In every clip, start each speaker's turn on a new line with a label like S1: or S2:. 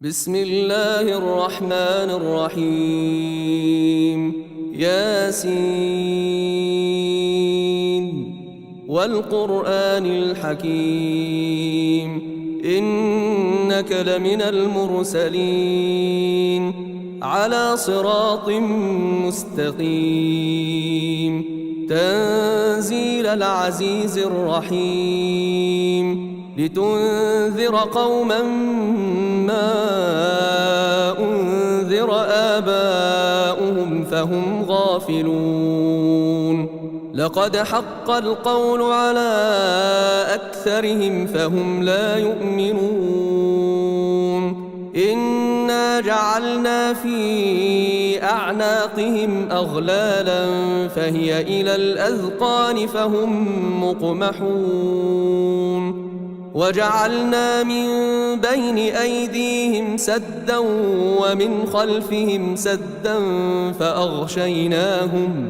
S1: بسم الله الرحمن الرحيم ياسين والقرآن الحكيم إنك لمن المرسلين على صراط مستقيم تنزيل العزيز الرحيم لتنذر قوما ما أنذر آباؤهم فهم غافلون لقد حق القول على أكثرهم فهم لا يؤمنون إنا جعلنا في أعناقهم أغلالا فهي إلى الأذقان فهم مقمحون وجعلنا من بين أيديهم سدا ومن خلفهم سدا فأغشيناهم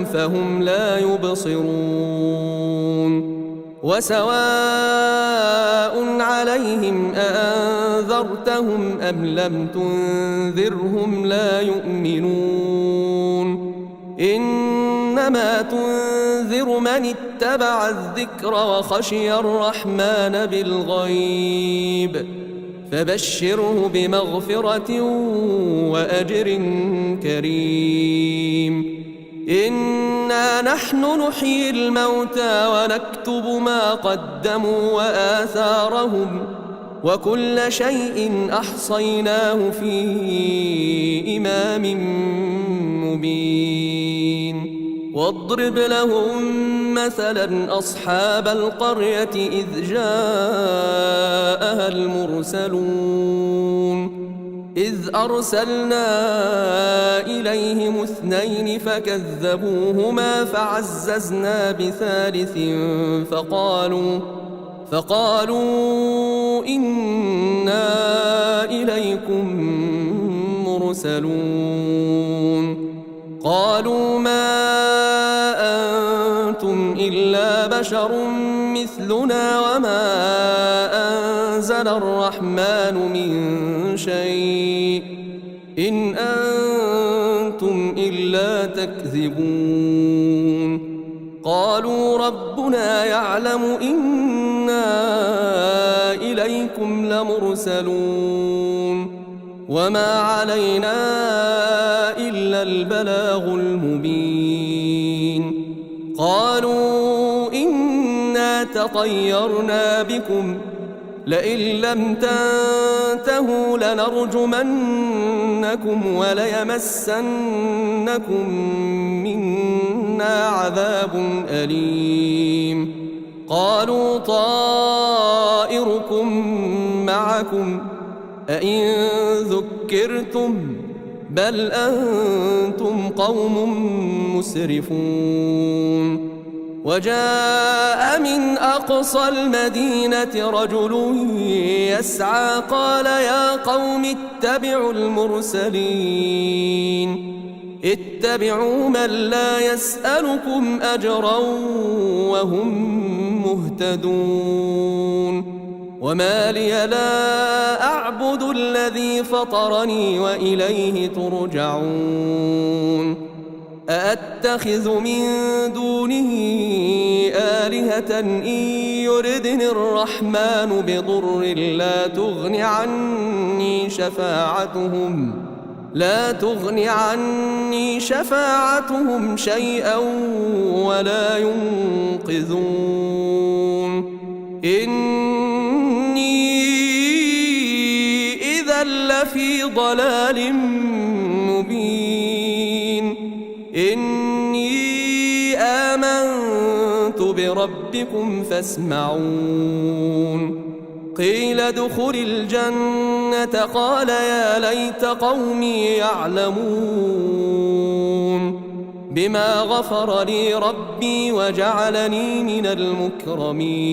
S1: فهم لا يبصرون وسواء عليهم أأنذرتهم أم لم تنذرهم لا يؤمنون إنما تنذر من اتبع الذكر وخشي الرحمن بالغيب فبشره بمغفرة وأجر كريم إنا نحن نحيي الموتى ونكتب ما قدموا وآثارهم وكل شيء أحصيناه في إمام مبين واضرب لهم مثلا أصحاب القرية إذ جاءها المرسلون إذ أرسلنا إليهم 2 فكذبوهما فعززنا بثالث فقالوا إنا إليكم مرسلون قالوا ما أنتم إلا بشر مثلنا وما أنزل الرحمن من شيء إن أنتم إلا تكذبون قالوا ربنا يعلم إنا إليكم لمرسلون وما علينا إلا البلاغ المبين قالوا إنا تطيرنا بكم لئن لم تنتهوا لنرجمنكم وليمسنكم منا عذاب أليم قالوا طائركم معكم أئن ذكرتم بل أنتم قوم مسرفون وجاء من أقصى المدينة رجل يسعى قال يا قوم اتبعوا المرسلين اتبعوا من لا يسألكم أجرا وهم مهتدون وما لي لا أعبد الذي فطرني وإليه ترجعون أأتخذ من دونه آلهة إن يردني الرحمن بضر لا تغن عني شفاعتهم شيئا ولا ينقذون إني إذا لفي ضلال مبين إني آمنت بربكم فاسمعون قيل ادخل الجنة قال يا ليت قومي يعلمون بما غفر لي ربي وجعلني من المكرمين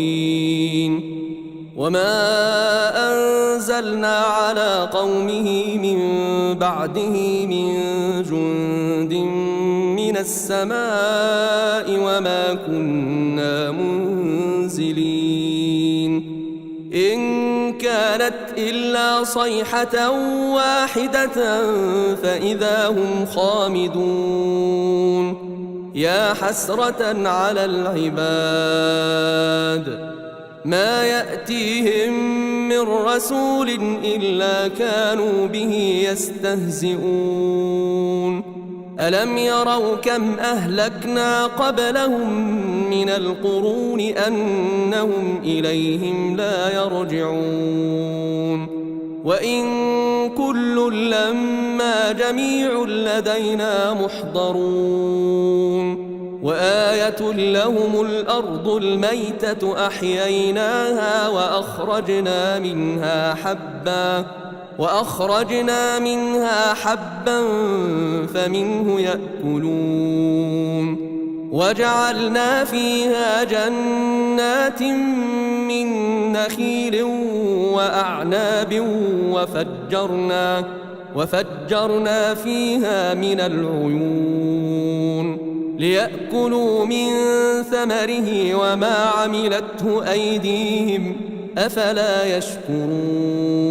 S1: وما أنزلنا على قومه من بعده من جند من السماء وما كنا منزلين إن كانت إلا صيحة واحدة فإذا هم خامدون يا حسرة على العباد ما يأتيهم من رسول إلا كانوا به يستهزئون ألم يروا كم أهلكنا قبلهم من القرون أنهم إليهم لا يرجعون وإن كل لما جميع لدينا محضرون وآية لهم الأرض الميتة أحييناها وأخرجنا منها حبا فمنه يأكلون وجعلنا فيها جنات من نخيل وأعناب وفجرنا فيها من العيون ليأكلوا من ثمره وما عملته أيديهم أفلا يشكرون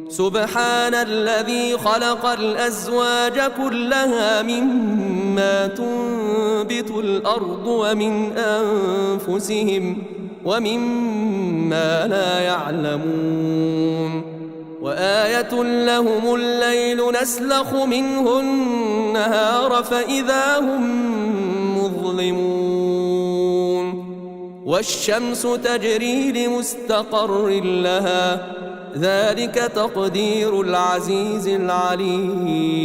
S1: سبحان الذي خلق الأزواج كلها مما تنبت الأرض ومن أنفسهم ومما لا يعلمون وآية لهم الليل نسلخ منه النهار فإذا هم مظلمون والشمس تجري لمستقر لها ذلك تقدير العزيز العليم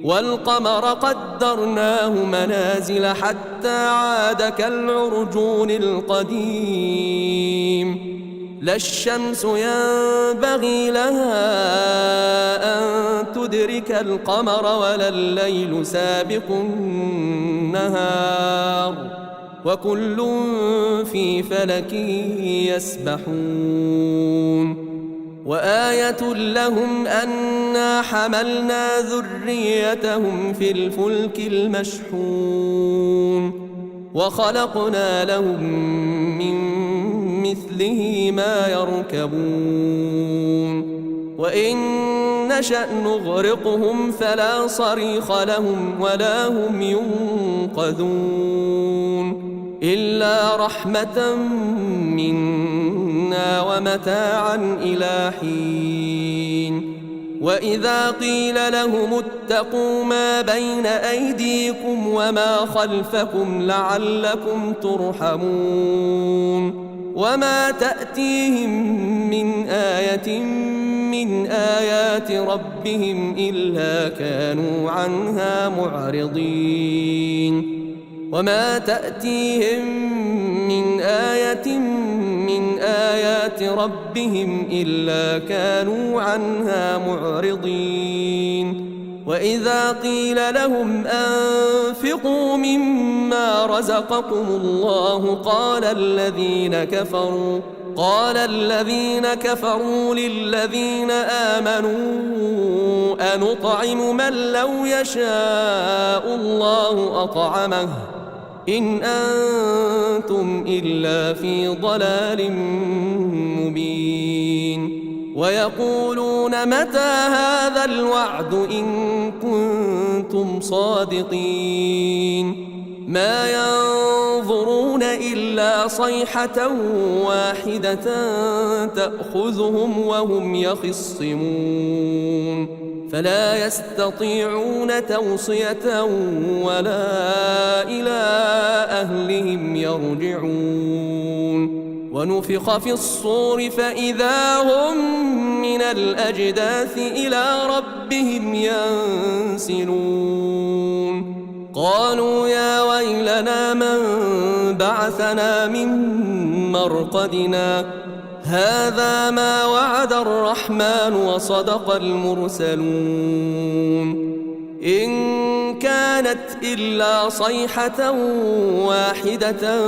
S1: والقمر قدرناه منازل حتى عاد كالعرجون القديم لا الشمس ينبغي لها أن تدرك القمر ولا الليل سابق النهار وكل في فلك يسبحون وآية لهم أنا حملنا ذريتهم في الفلك المشحون وخلقنا لهم من مثله ما يركبون وإن نشأ نغرقهم فلا صريخ لهم ولا هم ينقذون إلا رحمة منا ومتاعا إلى حين وإذا قيل لهم اتقوا ما بين أيديكم وما خلفكم لعلكم ترحمون وما تأتيهم من آية من آيات ربهم إلا كانوا عنها معرضين وما تأتيهم من آية من آيات ربهم إلا كانوا عنها معرضين وإذا قيل لهم أنفقوا مما رزقكم الله قال الذين كفروا للذين آمنوا أنطعم من لو يشاء الله أطعمه إن أنتم إلا في ضلال مبين ويقولون متى هذا الوعد إن كنتم صادقين ما ينظرون إلا صيحة واحدة تأخذهم وهم يخصمون فلا يستطيعون توصية ولا إلى أهلهم يرجعون ونفخ في الصور فإذا هم من الأجداث إلى ربهم ينسلون قالوا يا ويلنا من بعثنا من مرقدنا هذا ما وعد الرحمن وصدق المرسلون إن كانت إلا صيحة واحدة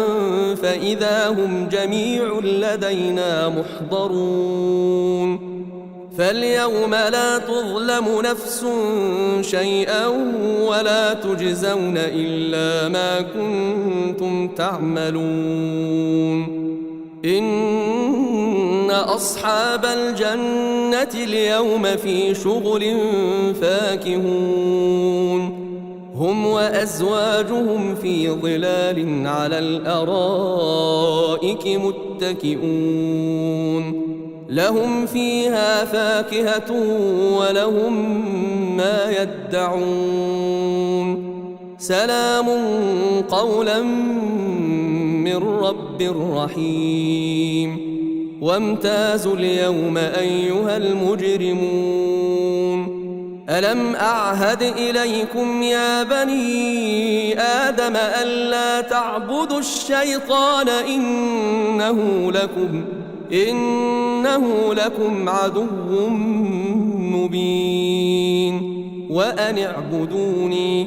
S1: فإذا هم جميع لدينا محضرون فاليوم لا تظلم نفس شيئا ولا تجزون إلا ما كنتم تعملون إن أصحاب الجنة اليوم في شغل فاكهون هم وأزواجهم في ظلال على الأرائك متكئون لهم فيها فاكهة ولهم ما يدعون سلام قولا من رب رحيم وامتازوا اليوم أيها المجرمون ألم أعهد إليكم يا بني آدم ألا تعبدوا الشيطان إنه لكم عدو مبين وأن اعبدوني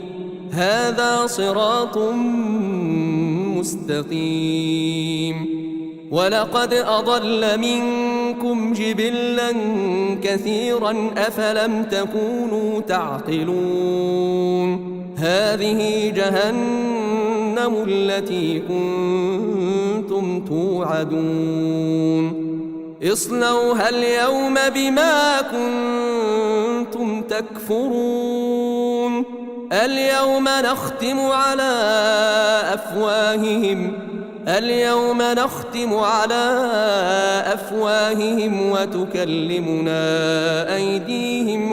S1: هذا صراط مستقيم ولقد أضل منكم جبلا كثيرا أفلم تكونوا تعقلون هذه جهنم التي كنتم توعدون اصلوها اليوم بما كنتم تكفرون اليوم نختم على أفواههم وتكلمنا أيديهم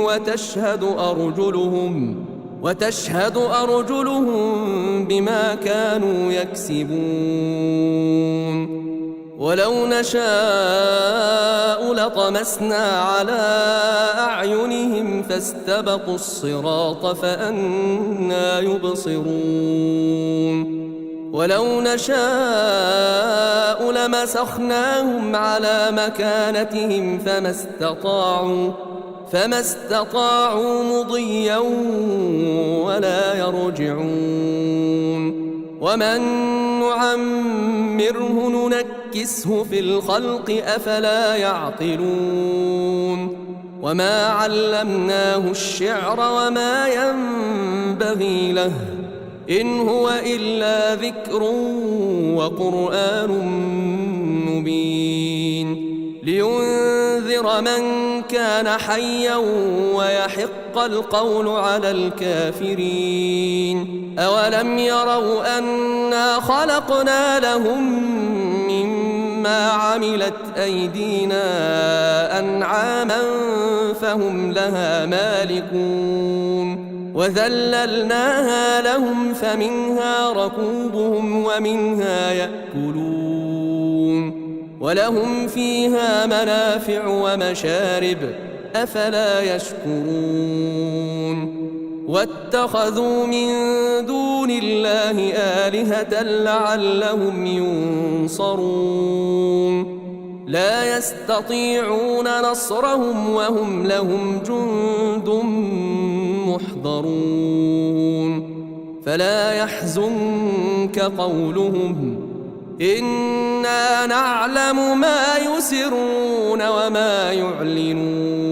S1: وتشهد أرجلهم بما كانوا يكسبون ولو نشاء لطمسنا على أعينهم فاستبقوا الصراط فأنى يبصرون ولو نشاء لمسخناهم على مكانتهم فما استطاعوا مضيا ولا يرجعون ومن نعمره ننكسه في الخلق أفلا يعقلون وما علمناه الشعر وما ينبغي له إن هو إلا ذكر وقرآن مبين لينذر من كان حيا ويحق القول على الكافرين أولم يروا أنا خلقنا لهم مما عملت أيدينا أنعاما فهم لها مالكون وذللناها لهم فمنها ركوبهم ومنها يأكلون ولهم فيها منافع ومشارب أفلا يشكرون واتخذوا من دون الله آلهة لعلهم ينصرون لا يستطيعون نصرهم وهم لهم جند محضرون فلا يحزنك قولهم إنا نعلم ما يسرون وما يعلنون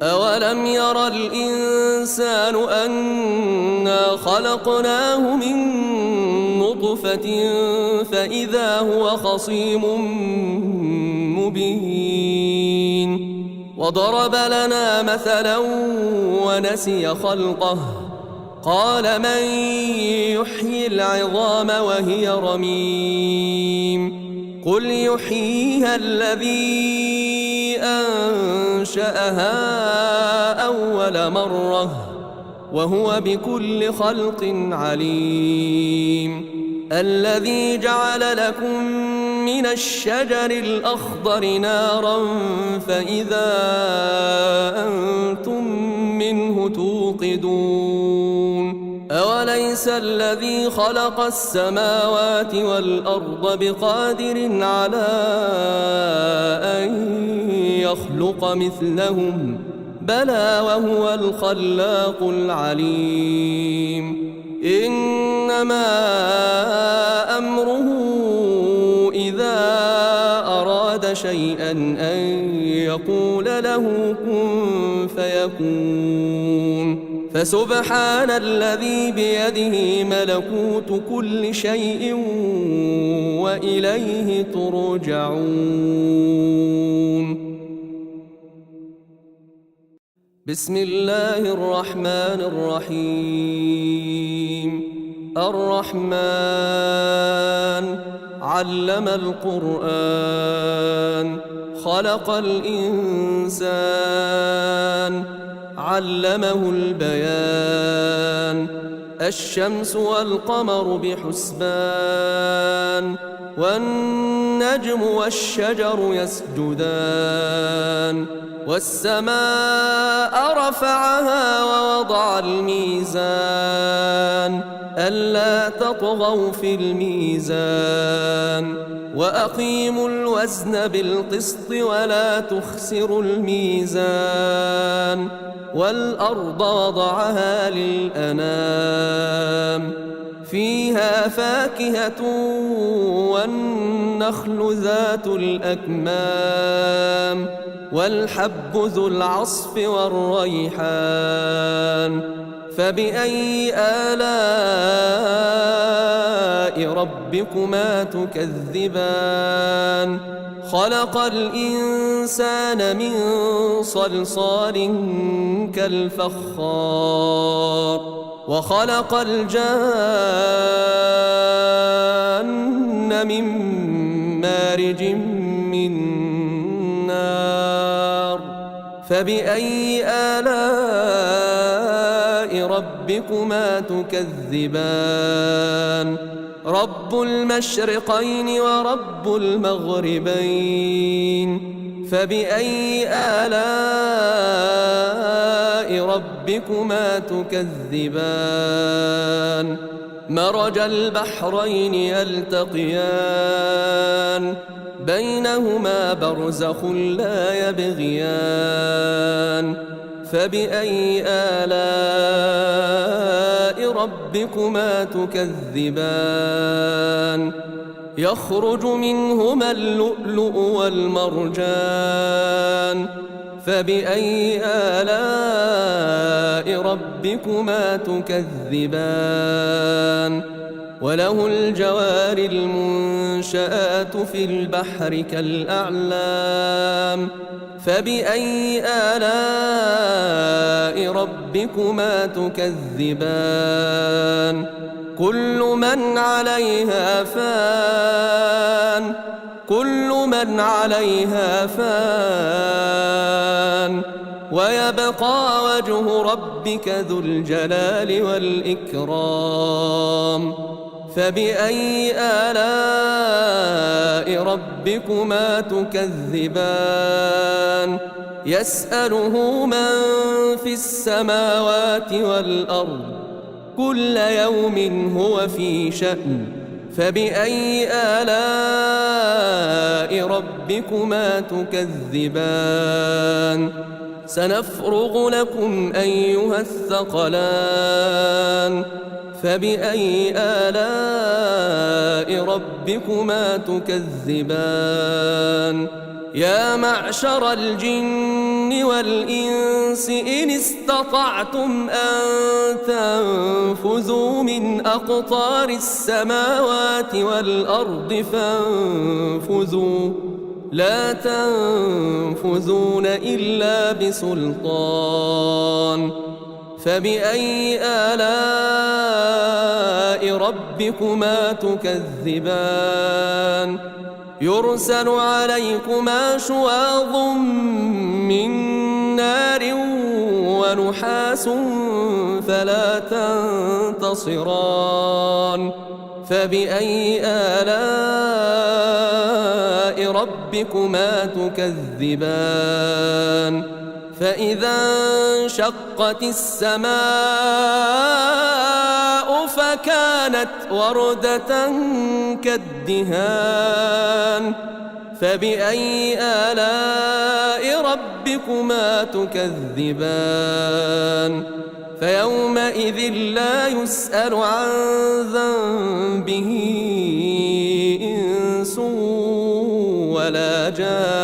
S1: أولم ير الإنسان أنا خلقناه من نطفة فإذا هو خصيم مبين وضرب لنا مثلا ونسي خلقه قال من يحيي العظام وهي رميم قل يحييها الذي أنشأها أول مرة وهو بكل خلق عليم الذي جعل لكم من الشجر الأخضر نارا فإذا أنتم منه توقدون أوليس الذي خلق السماوات والأرض بقادر على أن يخلق مثلهم بلى وهو الخلاق العليم إنما أمره إذا أراد شيئا أن يقول له كن فيكون فسبحان الذي بيده ملكوت كل شيء وإليه ترجعون. بسم الله الرحمن الرحيم. الرحمن علم القرآن خلق الإنسان علمه البيان الشمس والقمر بحسبان والنجم والشجر يسجدان والسماء رفعها ووضع الميزان ألا تطغوا في الميزان وأقيموا الوزن بالقسط ولا تخسروا الميزان والأرض وضعها للأنام فيها فاكهة والنخل ذات الأكمام والحب ذو العصف والريحان فبأي آلاء ربكما تكذبان خلق الإنسان من صلصال كالفخار وخلق الجان من مارج من نار فبأي آلاء ربكما تكذبان رب المشرقين ورب المغربين فبأي آلاء ربكما تكذبان مرج البحرين يلتقيان بينهما برزخ لا يبغيان فبأي آلاء ربكما تكذبان يخرج منهما اللؤلؤ والمرجان فبأي آلاء ربكما تكذبان وله الجوار المنشآت في البحر كالأعلام فبأي آلاء ربكما تكذبان كل من عليها فان ويبقى وجه ربك ذو الجلال والإكرام فبأي آلاء ربكما تكذبان يسأله من في السماوات والأرض كل يوم هو في شأن فبأي آلاء ربكما تكذبان سنفرغ لكم أيها الثقلان فبأي آلاء ربكما تكذبان يا معشر الجن والإنس إن استطعتم أن تنفذوا من أقطار السماوات والأرض فانفذوا لا تنفذون إلا بسلطان فبأي آلاء ربكما تكذبان يرسل عليكما شواظ من نار ونحاس فلا تنتصران فبأي آلاء ربكما تكذبان فإذا انشقت السماء فكانت وردة كالدهان فبأي آلاء ربكما تكذبان فيومئذ لا يسأل عن ذنبه إنس ولا جان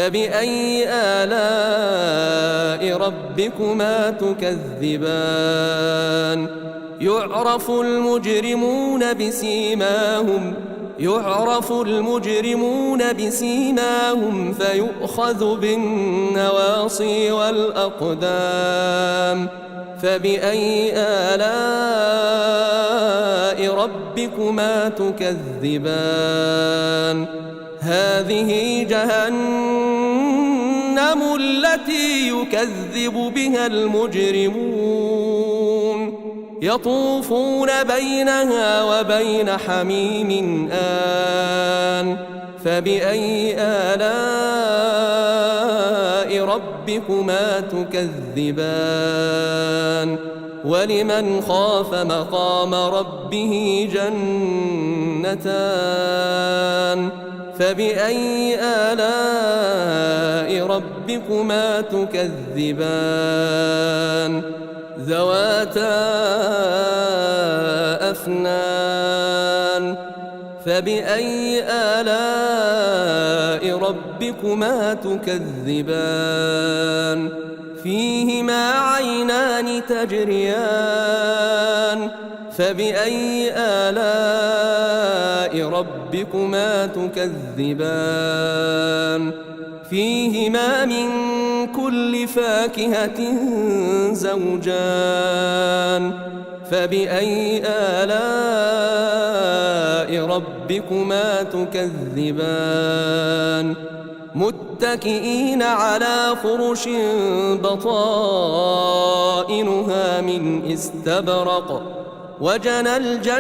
S1: فبأي آلاء ربكما تكذبان يعرف المجرمون بسيماهم فيؤخذ بالنواصي والأقدام فبأي آلاء ربكما تكذبان هذه جهنم التي يكذب بها المجرمون يطوفون بينها وبين حميم آن فبأي آلاء ربكما تكذبان ولمن خاف مقام ربه جنتان فبأي آلاء ربكما تكذبان ذواتا أفنان فبأي آلاء ربكما تكذبان فيهما عينان تجريان فبأي آلاء ربكما تكذبان فيهما من كل فاكهة زوجان فبأي آلاء ربكما تكذبان متكئين على فرش بطائنها من استبرق وجنى الجنتين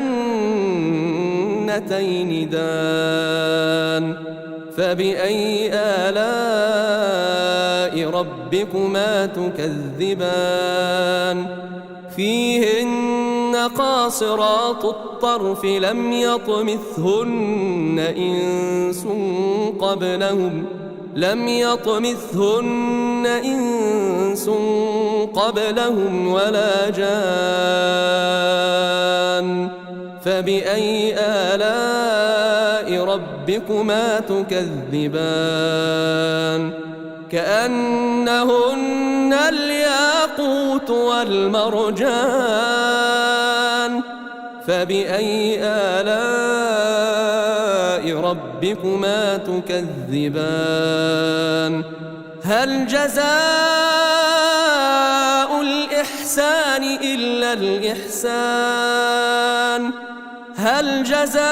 S1: دان فبأي آلاء ربكما تكذبان فيهن قاصرات الطرف لم يطمثهن إنس قبلهم ولا جان فبأي آلاء ربكما تكذبان كأنهن الياقوت والمرجان فبأي آلاء ربكما تكذبان هل جزاء الإحسان إلا الإحسان هل جزاء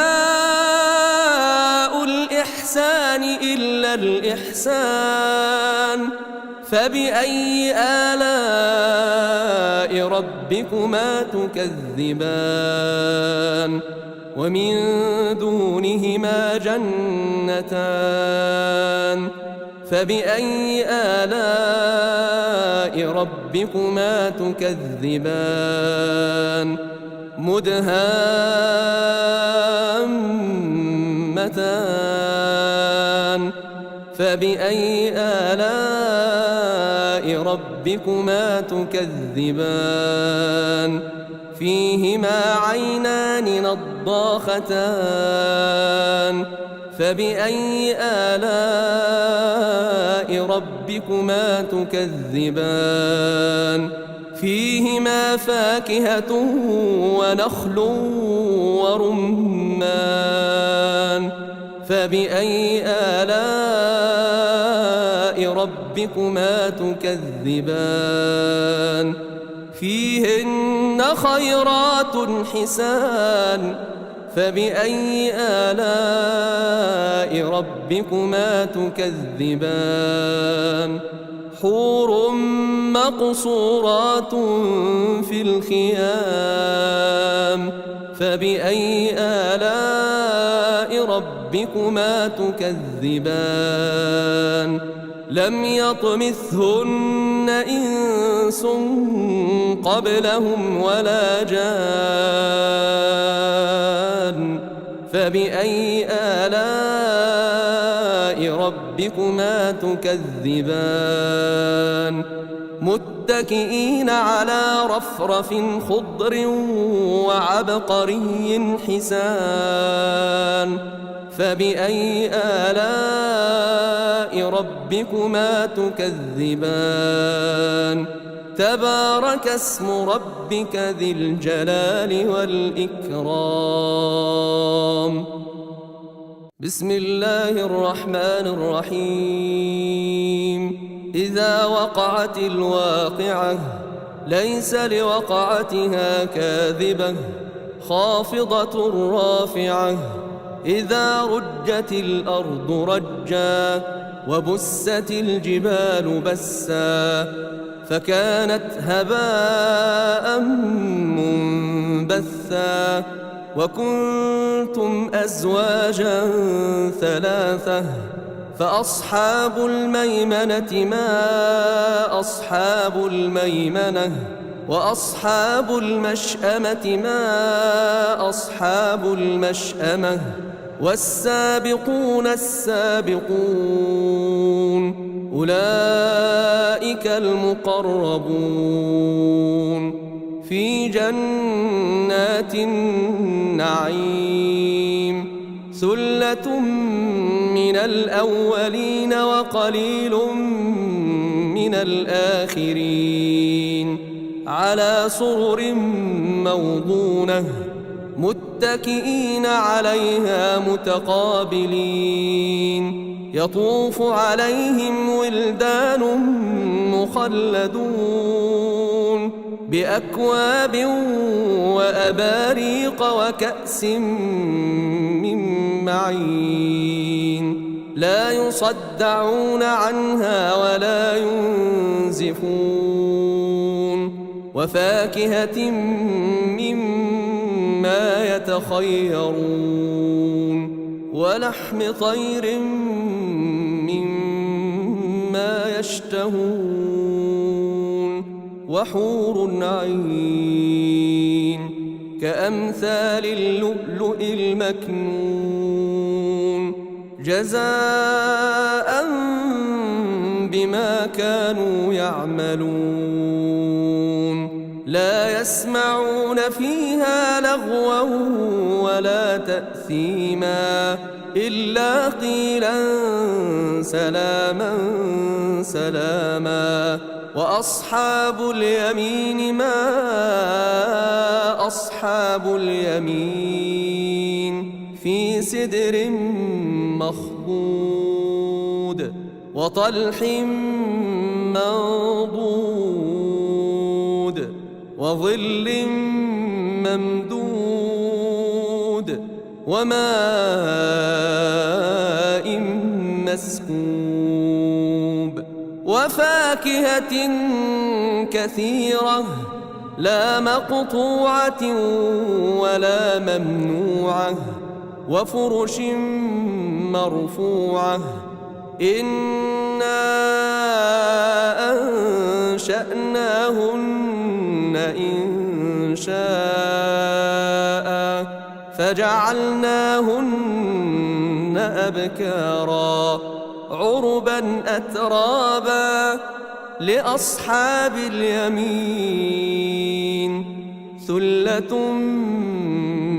S1: الإحسان إلا الإحسان فبأي آلاء ربكما تكذبان ومن دونهما جنتان فبأي آلاء ربكما تكذبان مدهامتان فبأي آلاء ربكما تكذبان فيهما عينان نضاختان فبأي آلاء ربكما تكذبان فيهما فاكهة ونخل ورمان فبأي آلاء ربكما تكذبان فيهن خيرات حسان فبأي آلاء ربكما تكذبان حور مقصورات في الخيام فبأي آلاء ربكما تكذبان لم يطمثهن إنس قبلهم ولا جان فبأي آلاء ربكما تكذبان متكئين على رفرف خضر وعبقري حسان فبأي آلاء ربكما تكذبان تبارك اسم ربك ذي الجلال والإكرام بسم الله الرحمن الرحيم إذا وقعت الواقعة ليس لوقعتها كاذبة خافضة رافعة إذا رجت الأرض رجا وبست الجبال بسا فكانت هباء منبثا وكنتم أزواجا ثلاثة فأصحاب الميمنة ما أصحاب الميمنة وأصحاب المشأمة ما أصحاب المشأمة والسابقون السابقون أولئك المقربون في جنات النعيم ثلة من الأولين وقليل من الآخرين على سرر موضونة متكئين عليها متقابلين يطوف عليهم ولدان مخلدون بأكواب وأباريق وكأس من معين لا يصدعون عنها ولا ينزفون وفاكهة مما يتخيرون ولحم طير مما يشتهون وحور عين كأمثال اللؤلؤ المكنون جزاء بما كانوا يعملون لا يسمعون فيها لغوا ولا تأثيما إلا قيلا سلاما سلاما وأصحاب اليمين ما أصحاب اليمين في سدر مخضود وطلح منضود وظل ممدود وماء مسكوب وفاكهة كثيرة لا مقطوعة ولا ممنوعة وفرش مرفوعة إنا أنشأناهن إن شاء فجعلناهن أبكارا عربا أترابا لأصحاب اليمين ثلة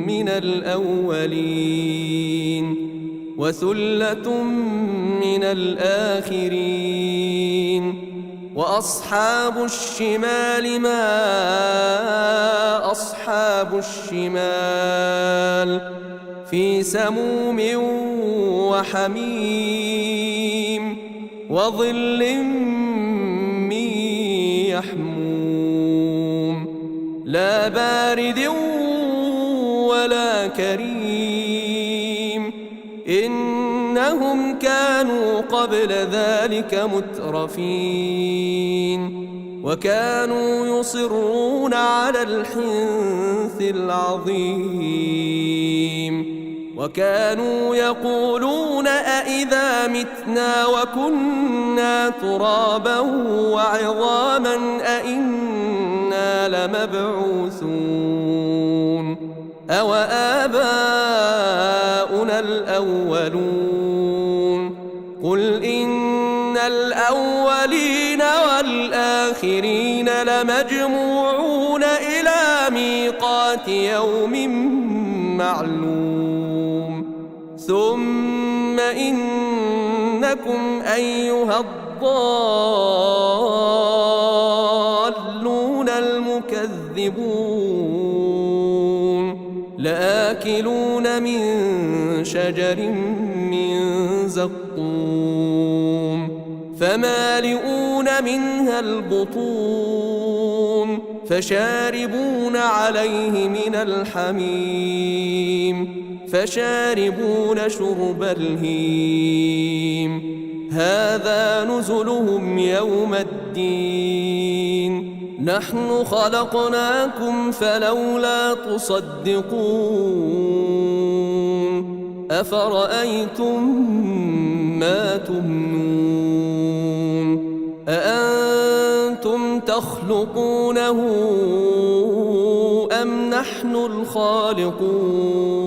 S1: من الأولين وثلة من الآخرين وأصحاب الشمال ما أصحاب الشمال في سموم وحميم وظل من يحموم لا بارد ولا كريم إنهم كانوا قبل ذلك مترفين وكانوا يصرون على الحنث العظيم وكانوا يقولون أئذا متنا وكنا ترابا وعظاما أئنا لمبعوثون أو آباؤنا الأولون قل إن الأولين والآخرين لمجموعون إلى ميقات يوم معلوم ثم إنكم أيها الضالون المكذبون لآكلون من شجر من زقوم فمالئون منها البطون فشاربون عليه من الحميم فشاربون شرب الهيم هذا نزلهم يوم الدين نحن خلقناكم فلولا تصدقون أفرأيتم ما تمنون أأنتم تخلقونه أم نحن الخالقون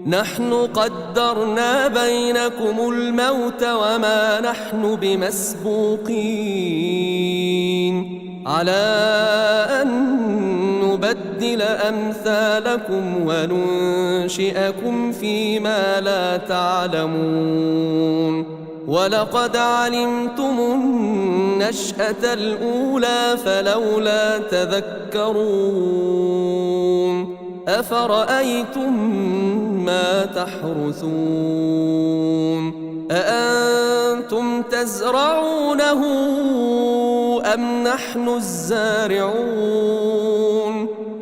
S1: نحن قدرنا بينكم الموت وما نحن بمسبوقين على أن نبدل أمثالكم وننشئكم فيما لا تعلمون ولقد علمتم النشأة الأولى فلولا تذكرون أفرأيتم ما تحرثون أأنتم تزرعونه أم نحن الزارعون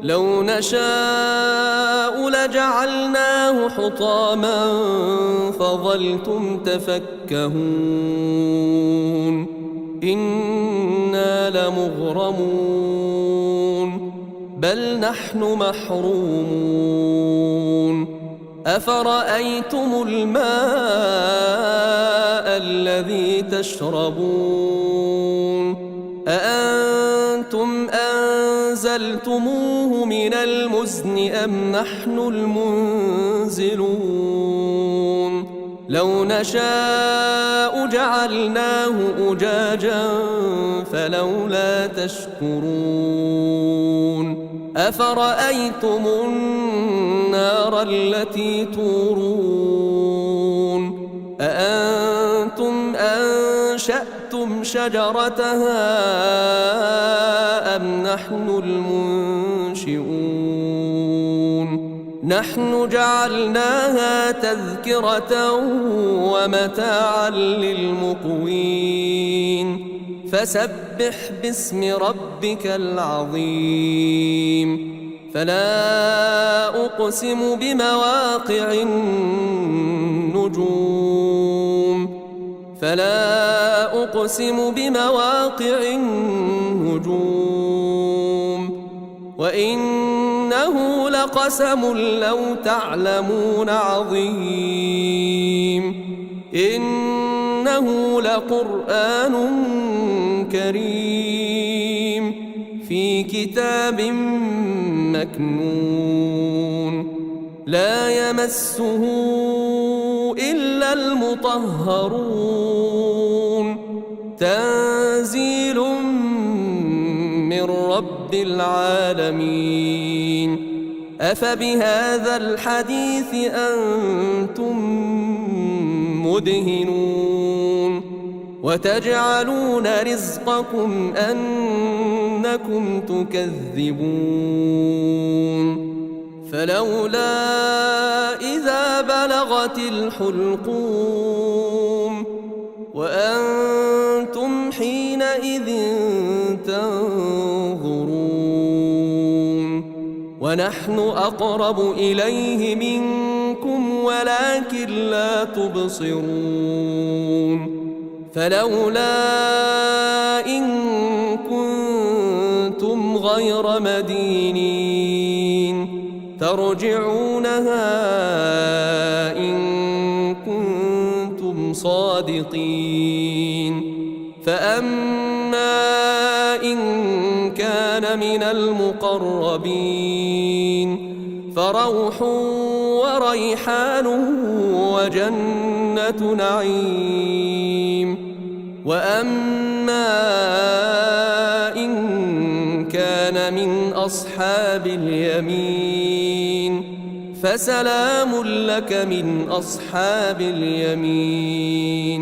S1: لو نشاء لجعلناه حطاما فظلتم تفكهون إنا لمغرمون بل نحن محرومون أفرأيتم الماء الذي تشربون أأنتم أنزلتموه من المزن أم نحن المنزلون لو نشاء جعلناه أجاجا فلولا تشكرون أفرأيتم النار التي تورون أأنتم أنشأتم شجرتها أم نحن المنشئون نحن جعلناها تذكرة ومتاعا للمقوين فسبح باسم ربك العظيم فلا أقسم بمواقع النجوم فلا أقسم بمواقع النجوم وإنه لقسم لو تعلمون عظيم إنه لقرآن كريم في كتاب مكنون لا يمسه إلا المطهرون تنزيل من رب العالمين أفبهذا الحديث أنتم مدهنون وتجعلون رزقكم أنكم تكذبون فلولا إذا بلغت الحلقوم وأنتم حينئذ تنظرون ونحن أقرب إليه منكم ولكن لا تبصرون فلولا إن كنتم غير مدينين ترجعونها إن كنتم صادقين فأما إن كان من المقربين فروح وريحان وجنة نعيم وأما إن كان من أصحاب اليمين فسلام لك من أصحاب اليمين.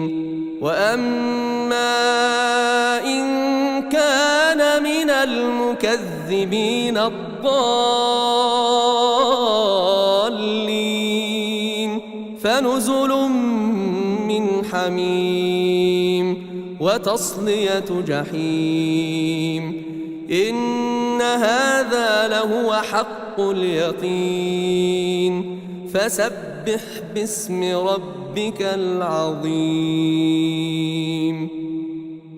S1: وأما إن كان من المكذبين الضالين فنزل من حميم وتصلية جحيم. إن هذا لهو حق اليقين. فسبح باسم ربك العظيم.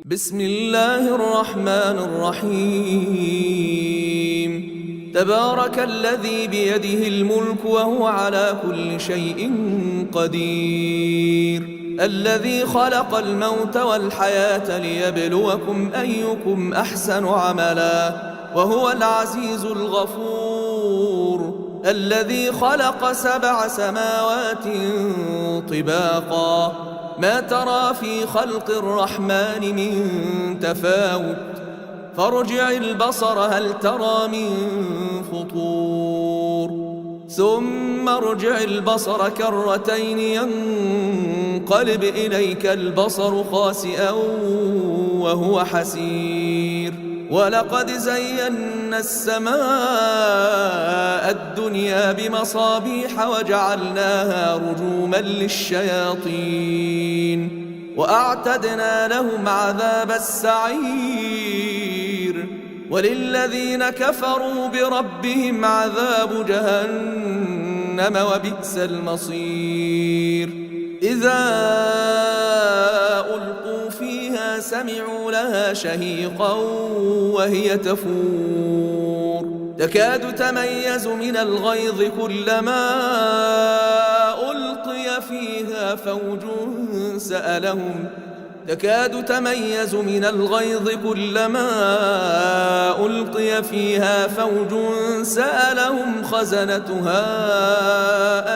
S1: بسم الله الرحمن الرحيم. تبارك الذي بيده الملك وهو على كل شيء قدير. الذي خلق الموت والحياة ليبلوكم أيكم أحسن عملا وهو العزيز الغفور. الذي خلق 7 سماوات طباقا ما ترى في خلق الرحمن من تفاوت فارجع البصر هل ترى من فطور ثم ارجع البصر كرتين ينقلب إليك البصر خاسئا وهو حسير. ولقد زينا السماء الدنيا بمصابيح وجعلناها رجوما للشياطين وأعتدنا لهم عذاب السعير. وللذين كفروا بربهم عذاب جهنم وبئس المصير. إذا ألقوا فيها سمعوا لها شهيقا وهي تفور تكاد تميز من الغيظ كلما ألقي فيها فوج سألهم تكاد تميز من الغيظ كلما ألقي فيها فوج سألهم خزنتها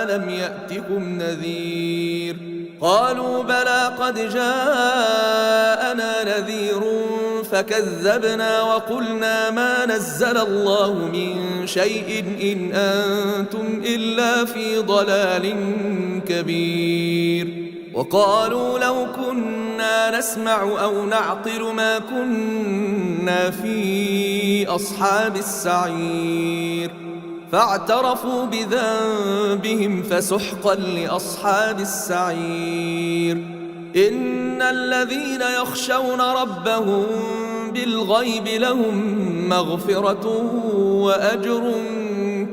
S1: ألم يأتكم نذير قالوا بلى قد جاءنا نذير فكذبنا وقلنا ما نزل الله من شيء إن أنتم إلا في ضلال كبير. وقالوا لو كنا نسمع أو نعقل ما كنا في أصحاب السعير فاعترفوا بذنبهم فسحقا لأصحاب السعير. إن الذين يخشون ربهم بالغيب لهم مغفرة وأجر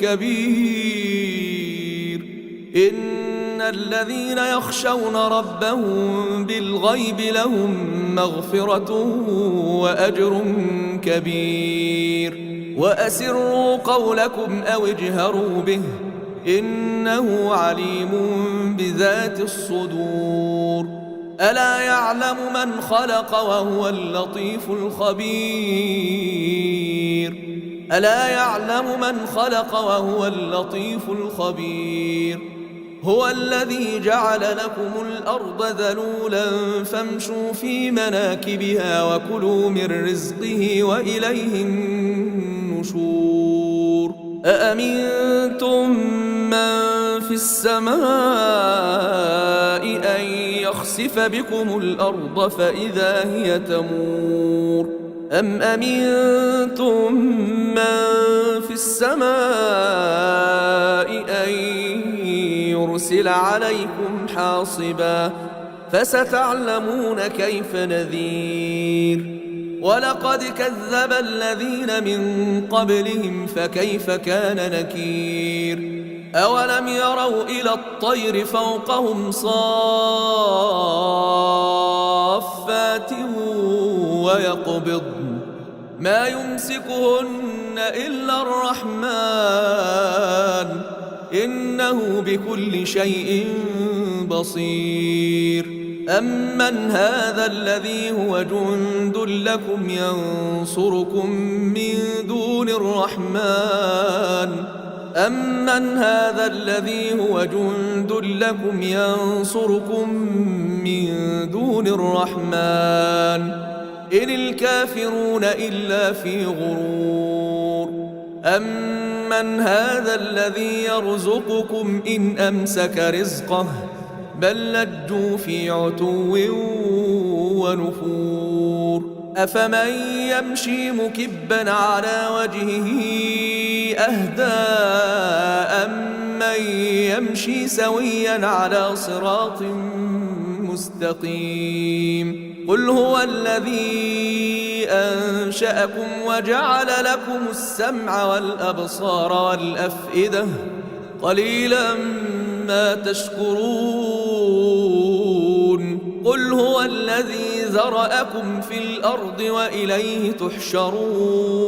S1: كبير. إن الذين يخشون ربهم بالغيب لهم مغفرة وأجر كبير. وأسروا قولكم أو اجهروا به إنه عليم بذات الصدور. ألا يعلم من خلق وهو اللطيف الخبير. ألا يعلم من خلق وهو اللطيف الخبير. هو الذي جعل لكم الأرض ذلولا فامشوا في مناكبها وكلوا من رزقه وإليه النشور. أأمنتم من في السماء أن يخسف بكم الأرض فإذا هي تمور أم أمنتم من في السماء أن يرسل عليكم حاصبا فستعلمون كيف نذير. ولقد كذب الذين من قبلهم فكيف كان نكير. أولم يروا إلى الطير فوقهم صافات ويقبضن ما يمسكهن إلا الرحمن إنه بكل شيء بصير. أمن هذا الذي هو جند لكم ينصركم من دون الرحمن أمن هذا الذي هو جند لكم ينصركم من دون الرحمن إن الكافرون إلا في غرور. أمن هذا الذي يرزقكم إن أمسك رزقه بل لجوا في عتو ونفور أفمن يمشي مكبا على وجهه أهدى أمن يمشي سويا على صراط مستقيم قل هو الذي أنشأكم وجعل لكم السمع والأبصار والأفئدة قليلا ما تشكرون قل هو الذي ذرأكم في الأرض وإليه تحشرون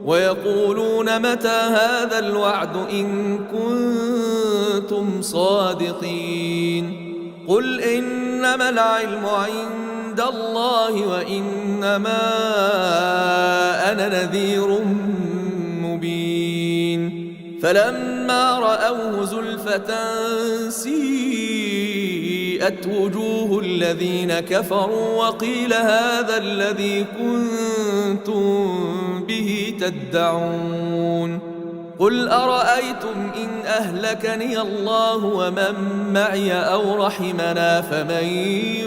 S1: ويقولون متى هذا الوعد إن كنتم صادقين قل إنما العلم عند الله وإنما أنا نذير مبين فلما رأوه زلفة سيئت وجوه الذين كفروا وقيل هذا الذي كنتم به تدعون قل أرأيتم إن أهلكني الله ومن معي أو رحمنا فمن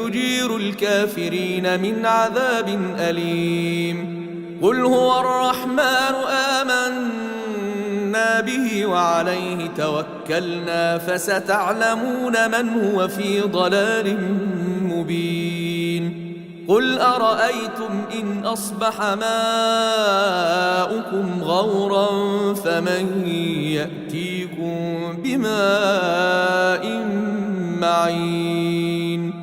S1: يجير الكافرين من عذاب أليم قل هو الرحمن آمنا به وعليه توكلنا فستعلمون من هو في ضلال مبين قل أرأيتم إن أصبح ماؤكم غورا فمن يأتيكم بماء معين